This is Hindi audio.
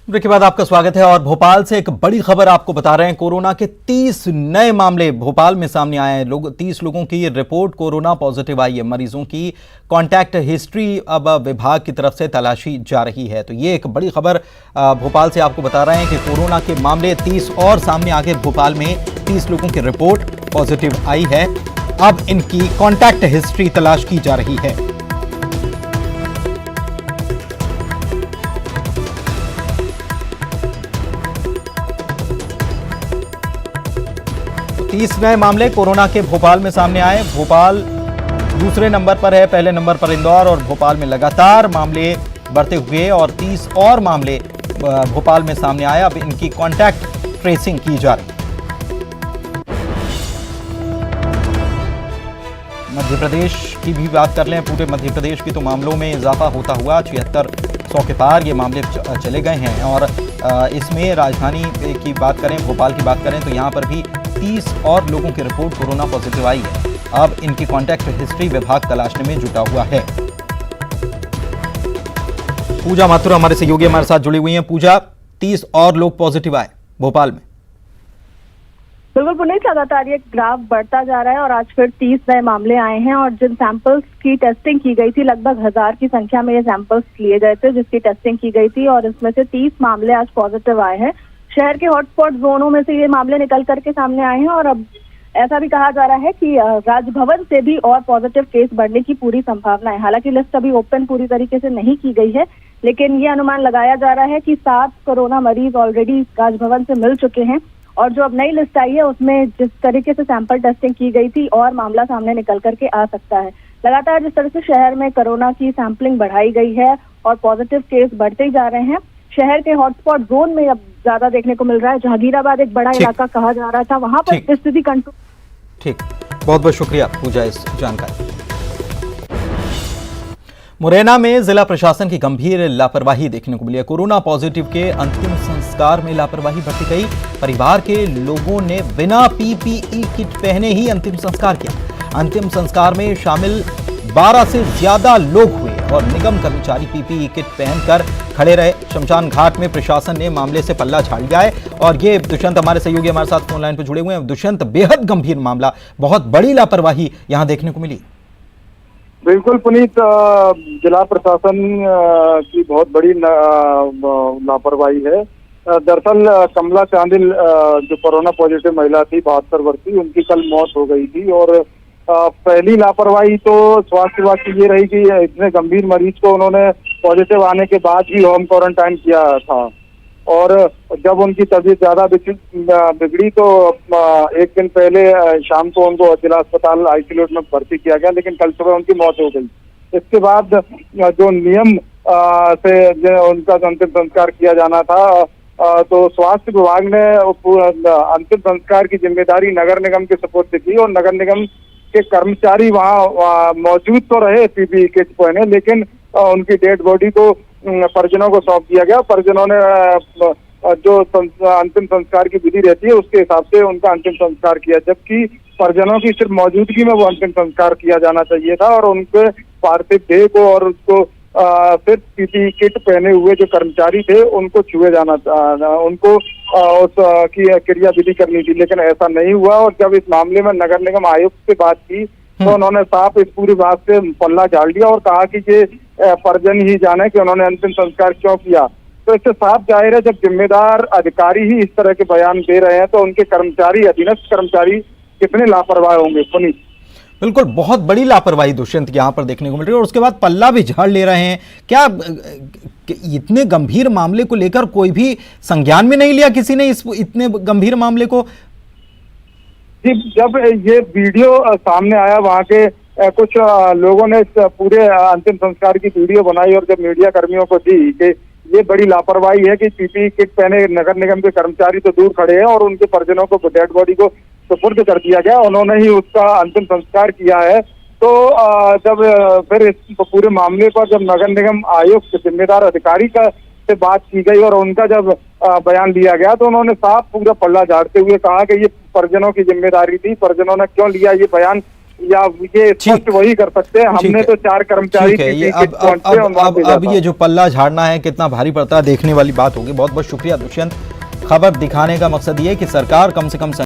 ब्रेक के बाद आपका स्वागत है। और भोपाल से एक बड़ी खबर आपको बता रहे हैं। कोरोना के 30 नए मामले भोपाल में सामने आए हैं। 30 लोगों की रिपोर्ट कोरोना पॉजिटिव आई है। मरीजों की कांटेक्ट हिस्ट्री अब विभाग की तरफ से तलाशी जा रही है। तो ये एक बड़ी खबर भोपाल से आपको बता रहे हैं कि कोरोना के मामले 30 और सामने आ गए। भोपाल में 30 लोगों की रिपोर्ट पॉजिटिव आई है। अब इनकी कांटेक्ट हिस्ट्री तलाश की जा रही है। 30 नए मामले कोरोना के भोपाल में सामने आए। भोपाल दूसरे नंबर पर है, पहले नंबर पर इंदौर और भोपाल में लगातार मामले बढ़ते हुए और 30 और मामले भोपाल में सामने आए। अब इनकी कांटेक्ट ट्रेसिंग की जा रही है। मध्य प्रदेश की भी बात कर लें। पूरे मध्य प्रदेश की तो मामलों में इजाफा होता हुआ 7600 के पार ये मामले चले गए हैं। और इसमें राजधानी की बात करें, भोपाल की बात करें तो यहाँ पर भी 30 और लोगों की रिपोर्ट कोरोना पॉजिटिव आई है। अब इनकी कांटेक्ट हिस्ट्री विभाग तलाशने में जुटा हुआ है। पूजा माथुर हमारे सहयोगी हमारे साथ जुड़ी हुई हैं। पूजा, 30 और लोग पॉजिटिव आए भोपाल में। बिल्कुल पुनीत, लगातार ये ग्राफ बढ़ता जा रहा है और आज फिर 30 नए मामले आए हैं। और जिन सैंपल्स की टेस्टिंग की गई थी, लगभग 1000 की संख्या में ये सैंपल्स लिए गए थे जिसकी टेस्टिंग की गई थी, और इसमें से 30 मामले आज पॉजिटिव आए हैं। शहर के हॉटस्पॉट जोनों में से ये मामले निकल करके सामने आए हैं। और अब ऐसा भी कहा जा रहा है कि राजभवन से भी और पॉजिटिव केस बढ़ने की पूरी संभावना है। हालांकि लिस्ट अभी ओपन पूरी तरीके से नहीं की गई है, लेकिन ये अनुमान लगाया जा रहा है कि 7 कोरोना मरीज ऑलरेडी राजभवन से मिल चुके हैं। और जो अब नई लिस्ट आई है उसमें जिस तरीके से सैंपल टेस्टिंग की गई थी और मामला सामने निकल करके आ सकता है। लगातार जिस तरह से शहर में कोरोना की सैंपलिंग बढ़ाई गई है और पॉजिटिव केस बढ़ते ही जा रहे हैं, शहर के हॉटस्पॉट जोन में अब ज्यादा देखने को मिल रहा है। जहांगीराबाद एक बड़ा इलाका कहा जा रहा था, वहां पर स्थिति कंट्रोल। ठीक, बहुत बहुत शुक्रिया पूजा इस जानकारी। मुरैना में जिला प्रशासन की गंभीर लापरवाही देखने को मिली है। कोरोना पॉजिटिव के अंतिम संस्कार में लापरवाही बरती गई। परिवार के लोगों ने बिना पीपीई किट पहने ही अंतिम संस्कार किया। अंतिम संस्कार में शामिल 12 से ज्यादा लोग हुए और निगम कर्मचारी पीपीई किट पहनकर खड़े रहे। शमशान घाट में प्रशासन ने मामले से पल्ला झाड़ लिया है। और ये दुष्यंत हमारे सहयोगी हमारे साथ फोन लाइन पर जुड़े हुए हैं। दुष्यंत, बेहद गंभीर मामला, बहुत बड़ी लापरवाही यहां देखने को मिली। बिल्कुल पुनीत, जिला प्रशासन की बहुत बड़ी लापरवाही है। दरअसल कमला चांदिल जो कोरोना पॉजिटिव महिला थी 72 वर्षीय, उनकी कल मौत हो गई थी। और पहली लापरवाही तो स्वास्थ्य विभाग की ये रही कि इतने गंभीर मरीज को उन्होंने पॉजिटिव आने के बाद भी होम क्वारंटाइन किया था। और जब उनकी तबीयत ज्यादा बिगड़ी तो एक दिन पहले शाम को उनको जिला अस्पताल आइसोलेट में भर्ती किया गया, लेकिन कल सुबह उनकी मौत हो गई। इसके बाद जो नियम से उनका अंतिम संस्कार किया जाना था, तो स्वास्थ्य विभाग ने अंतिम संस्कार की जिम्मेदारी नगर निगम के सुपुर्द की। और नगर निगम के कर्मचारी वहाँ मौजूद तो रहे पीपीई किट पहने, लेकिन उनकी डेड बॉडी को परिजनों को सौंप दिया गया। परिजनों ने जो अंतिम संस्कार की विधि रहती है उसके हिसाब से उनका अंतिम संस्कार किया, जबकि परिजनों की सिर्फ मौजूदगी में वो अंतिम संस्कार किया जाना चाहिए था। और उनके पार्थिव देह को और उसको सिर्फ पीपीई किट पहने हुए जो कर्मचारी थे उनको छुए जाना, उनको उसकी क्रिया विधि करनी थी, लेकिन ऐसा नहीं हुआ। और जब इस मामले में नगर निगम आयुक्त से बात की तो उन्होंने साफ इस पूरी बात से पल्ला झाड़ दिया और कहा कि ये परिजन ही जाने कि उन्होंने अंतिम संस्कार क्यों किया। तो इससे साफ जाहिर है, जब जिम्मेदार अधिकारी ही इस तरह के बयान दे रहे हैं तो उनके कर्मचारी, अधीनस्थ कर्मचारी कितने लापरवाह होंगे पुनीत। बिल्कुल, बहुत बड़ी लापरवाही दुष्यंत यहाँ पर देखने को मिल रही है। और उसके बाद पल्ला भी झाड़ ले रहे हैं। क्या इतने गंभीर मामले को लेकर कोई भी संज्ञान में नहीं लिया किसी ने, इस इतने गंभीर मामले को? जब ये वीडियो सामने आया, वहाँ के कुछ लोगों ने पूरे अंतिम संस्कार की वीडियो बनाई और जब मीडिया कर्मियों को दी कि ये बड़ी लापरवाही है कि पीपीई किट पहने नगर निगम के कर्मचारी तो दूर खड़े हैं और उनके परिजनों को डेड बॉडी को सुपुर्द कर दिया गया, उन्होंने ही उसका अंतिम संस्कार किया है। तो जब फिर इस पूरे मामले पर जब नगर निगम आयुक्त जिम्मेदार अधिकारी का से बात की गई और उनका जब बयान लिया गया तो उन्होंने साफ पूरा पल्ला झाड़ते हुए कहा कि ये परिजनों की जिम्मेदारी थी, परिजनों ने क्यों लिया ये बयान, या ये स्पष्ट वही कर सकते हैं। हमने तो 4 कर्मचारी ठीक है, ये अब ये जो पल्ला झाड़ना है कितना भारी पड़ता है देखने वाली बात होगी। बहुत बहुत शुक्रिया दुष्यंत। खबर दिखाने का मकसद ये है कि सरकार कम से कम